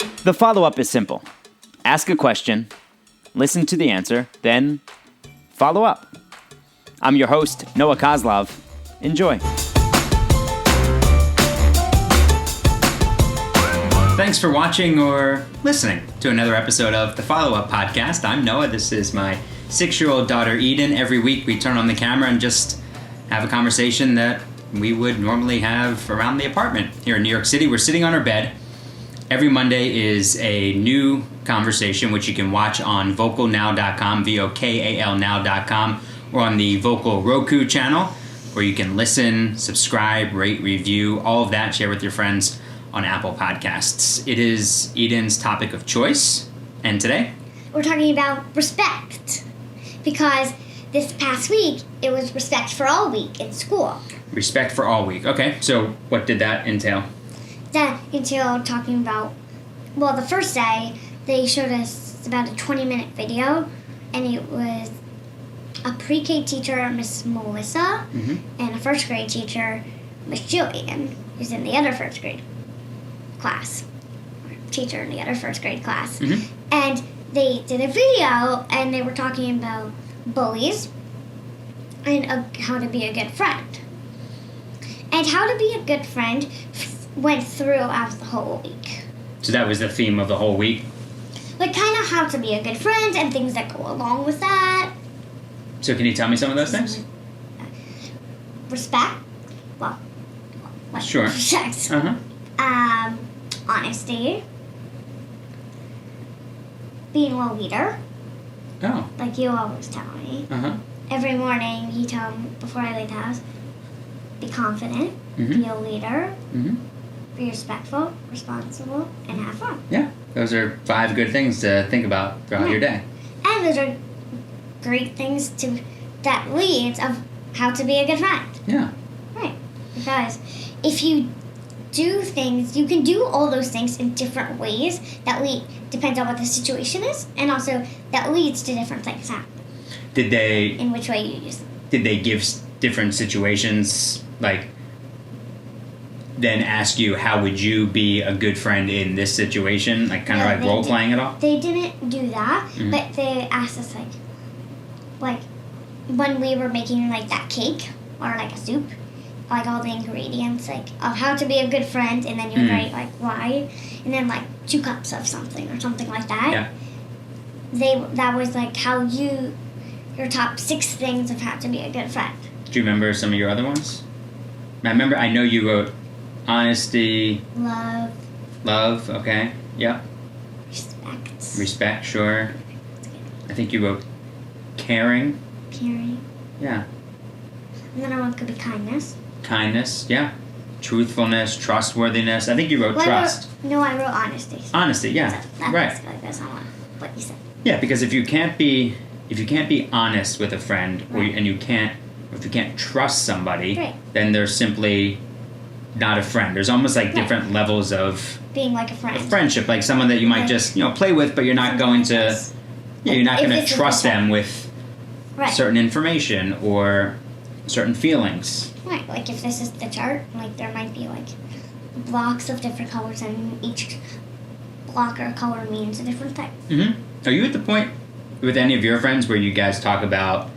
The follow-up is simple. Ask a question, listen to the answer, then follow up. I'm your host, Noah Kozlov. Enjoy. Thanks for watching or listening to another episode of the Follow-Up Podcast. I'm Noah. This is my 6-year-old daughter, Eden. Every week we turn on the camera and just have a conversation that we would normally have around the apartment here in New York City. We're sitting on our bed. Every Monday is a new conversation, which you can watch on vocalnow.com, VOKAL now.com, or on the Vocal Roku channel, where you can listen, subscribe, rate, review, all of that, share with your friends on Apple Podcasts. It is Eden's topic of choice, and today we're talking about respect, because this past week it was Respect for All Week in school. Respect for All Week. Okay, so what did that entail? That entailed talking about, well, the first day they showed us about a 20-minute video, and it was a pre-K teacher, Miss Melissa, and a first grade teacher, Miss Jillian, who's in the other first grade class, teacher in the other first grade class. And they did a video, and they were talking about bullies and how to be a good friend. And how to be a good friend went throughout the whole week. So that was the theme of the whole week? Like, kind of how to be a good friend and things that go along with that. So can you tell me some of those things? Respect. Well, sure. Respect. Honesty. Being a leader. Oh. Like you always tell me. Every morning you tell me before I leave the house, be confident, be a leader, be respectful, responsible, and have fun. Yeah, those are 5 good things to think about throughout your day. And those are great things that leads of how to be a good friend. Yeah. Right. Because if you do things, you can do all those things in different ways that depends on what the situation is, and also that leads to different things happening. In which way you use them. Did they give different situations, like, then ask you how would you be a good friend in this situation, like kind of like role playing at all? They didn't do that, but they asked us like when we were making like that cake or like a soup, like all the ingredients, like of how to be a good friend, and then you write like why, and then like 2 cups of something or something like that. Yeah. That was like how your top 6 things of how to be a good friend. Do you remember some of your other ones? I know you wrote honesty. Love, okay. Yep. Respect, sure. I think you wrote caring. Yeah. Another one could be kindness. Kindness, yeah. Truthfulness, trustworthiness. I think you wrote trust. I wrote honesty. Honesty, yeah. Right. That's not what you said. Yeah, because if you can't be honest with a friend, if you can't trust somebody, then they're simply not a friend. There's almost like different levels of being like a friend. Of friendship, like someone that you might just play with, but you're not going to. Yeah, you're not going to trust them with certain information or certain feelings. Right, like if this is the chart, like there might be like blocks of different colors, and each block or color means a different thing. Are you at the point with any of your friends where you guys talk about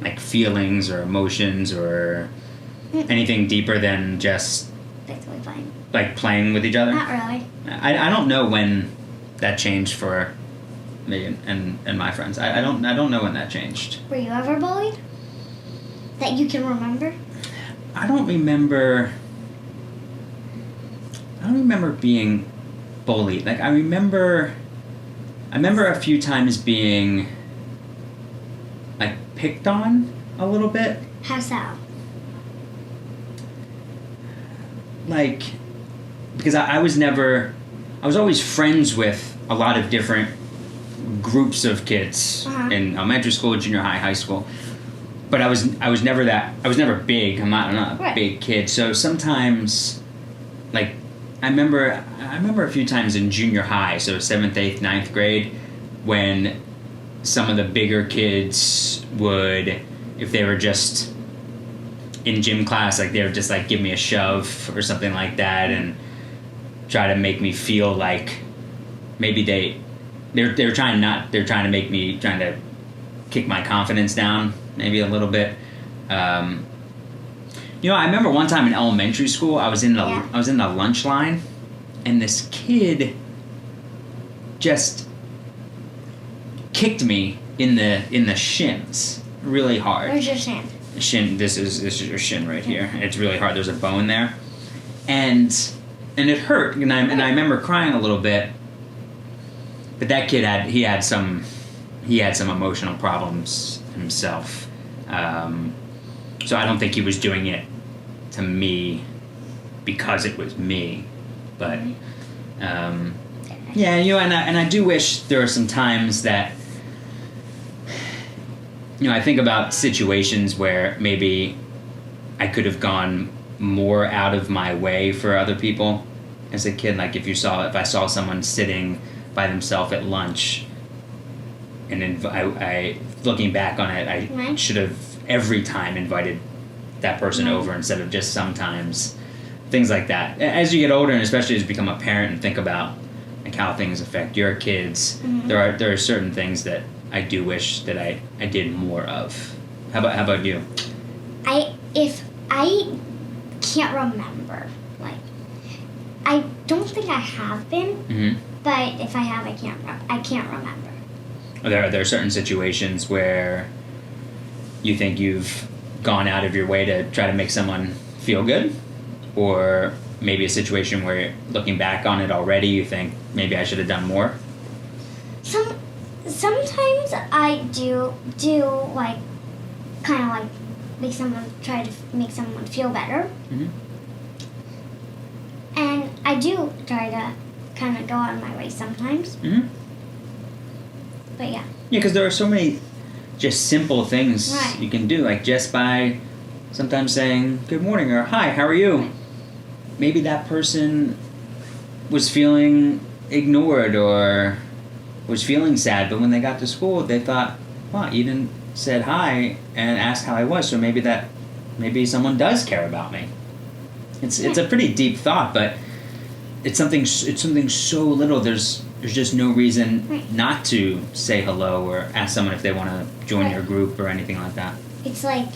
like feelings or emotions or anything deeper than just basically playing? Like playing with each other? Not really. I don't know when that changed for me and my friends. I don't know when that changed. Were you ever bullied? That you can remember? I don't remember being bullied. Like I remember a few times being like picked on a little bit. How so? Like, because I was always friends with a lot of different groups of kids in elementary school, junior high, high school. But I was never big. I'm not a big kid. So sometimes, like, I remember a few times in junior high, so 7th, 8th, 9th grade, when some of the bigger kids would, if they were just in gym class, like they would just like give me a shove or something like that and try to make me feel like maybe they're trying to kick my confidence down maybe a little bit. I remember one time in elementary school, I was in the lunch line, and this kid just kicked me in the shins really hard. Where's your shin? Shin. This is your shin right here. It's really hard. There's a bone there, and it hurt. And I remember crying a little bit. But that kid had some emotional problems himself. So I don't think he was doing it to me because it was me. But yeah, and I do wish there were some times that I think about situations where maybe I could have gone more out of my way for other people as a kid. Like if I saw someone sitting by themselves at lunch, and I looking back on it, I should have every time invited that person over instead of just sometimes. Things like that. As you get older, and especially as you become a parent and think about like how things affect your kids, there are certain things that I do wish that I did more of. How about you? If I can't remember, like I don't think I have been, but if I have, I can't remember. Are there certain situations where you think you've gone out of your way to try to make someone feel good? Or maybe a situation where, looking back on it already, you think maybe I should have done more? Sometimes I do like kind of like try to make someone feel better. And I do try to kind of go out of my way sometimes. But yeah. Yeah, because there are so many just simple things you can do, like just by sometimes saying good morning or hi, how are you? Right. Maybe that person was feeling ignored or was feeling sad, but when they got to school, they thought, wow, Eden said hi and asked how I was, so maybe someone does care about me. It's a pretty deep thought, but it's something so little. There's just no reason not to say hello or ask someone if they want to join your group or anything like that. It's like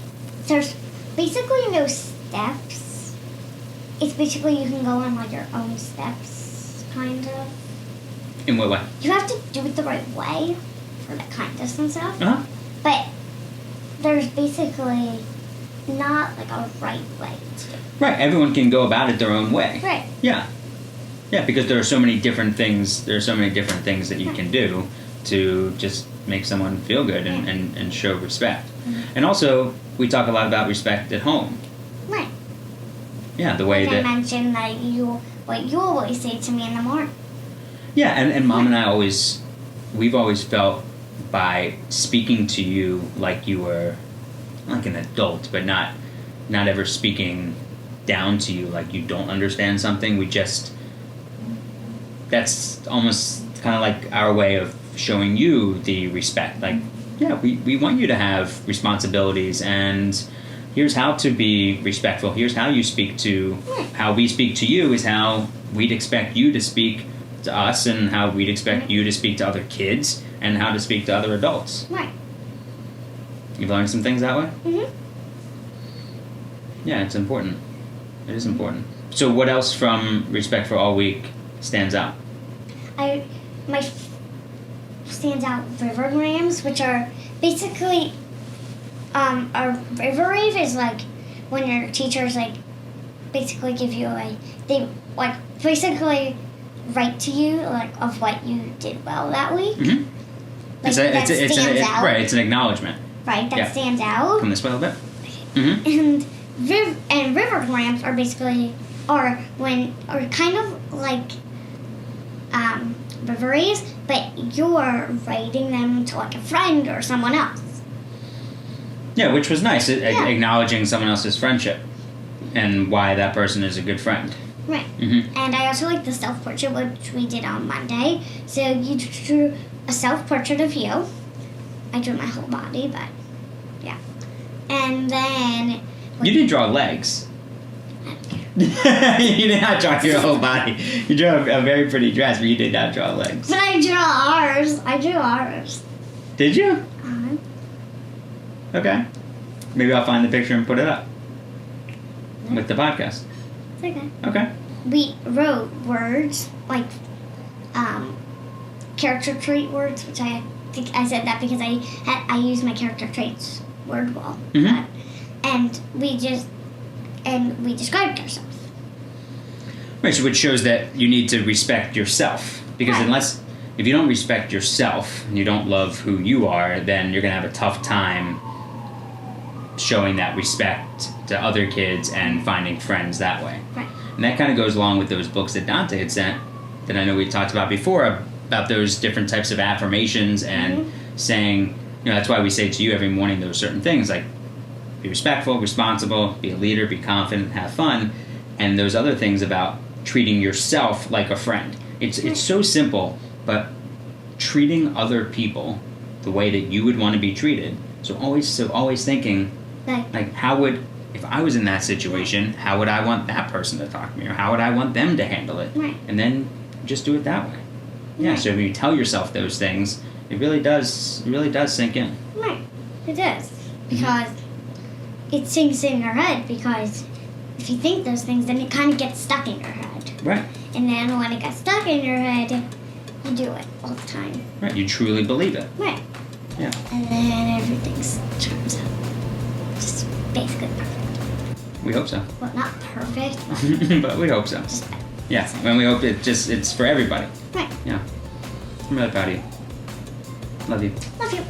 there's basically no steps. It's basically you can go on like your own steps, kind of. In what way? You have to do it the right way for the kindness and stuff. But there's basically not like a right way to do it. Right, everyone can go about it their own way. Right. Yeah. Yeah, because there are so many different things. There are so many different things that you can do to just make someone feel good and show respect. And also, we talk a lot about respect at home. Right. Yeah, the way that I mentioned that what you always say to me in the morning. Yeah, and Mom and I we've always felt by speaking to you like you were like an adult, but not ever speaking down to you like you don't understand something. That's almost kind of like our way of showing you the respect. Like, yeah, we want you to have responsibilities, and here's how to be respectful. Here's how you speak to, how we speak to you is how we'd expect you to speak to us, and how we'd expect you to speak to other kids, and how to speak to other adults. Right. You've learned some things that way? Mm-hmm. Yeah, it's important. It is important. So what else from Respect for All Week stands out? Stands out rivergrams, which are basically a river rave is like when your teachers like basically give you they basically write to you like of what you did well that week. Mm-hmm. Like, stands out. Right, it's an acknowledgement. Right, that stands out. Come this way a little bit. Mm-hmm. And rivergrams are basically kind of like river raves, but you're writing them to like a friend or someone else. Yeah, which was nice, acknowledging someone else's friendship and why that person is a good friend. Right. Mm-hmm. And I also like the self-portrait, which we did on Monday. So you drew a self-portrait of you. I drew my whole body, but yeah. And then... You didn't draw legs. I don't care. You did not draw your whole body. You drew a very pretty dress, but you did not draw legs. But I drew ours. I drew ours. Did you? Uh-huh. Okay. Maybe I'll find the picture and put it up with the podcast. It's okay. Okay. We wrote words like character trait words, which I think I said that because I used my character traits word wall. Mhm. And we described ourselves. Right, so which shows that you need to respect yourself. Because Right. if you don't respect yourself and you don't love who you are, then you're going to have a tough time showing that respect to other kids and finding friends that way. Right. And that kind of goes along with those books that Dante had sent that I know we talked about before, about those different types of affirmations and saying, that's why we say to you every morning those certain things like be respectful, responsible, be a leader, be confident, have fun, and those other things about treating yourself like a friend. It's so simple, but treating other people the way that you would want to be treated. So always thinking, like if I was in that situation, how would I want that person to talk to me, or how would I want them to handle it? Right. And then just do it that way. Yeah. Right. So when you tell yourself those things, it really does sink in. Right. It does. Because it sinks in your head, because if you think those things, then it kind of gets stuck in your head. Right. And then when it gets stuck in your head, you do it all the time. Right. You truly believe it. Right. Yeah. And then everything turns out just basically perfect. We hope so. Well, not perfect, but But we hope so. just better. Yeah. And we hope it's for everybody. Right. Yeah. I'm really proud of you. Love you. Love you.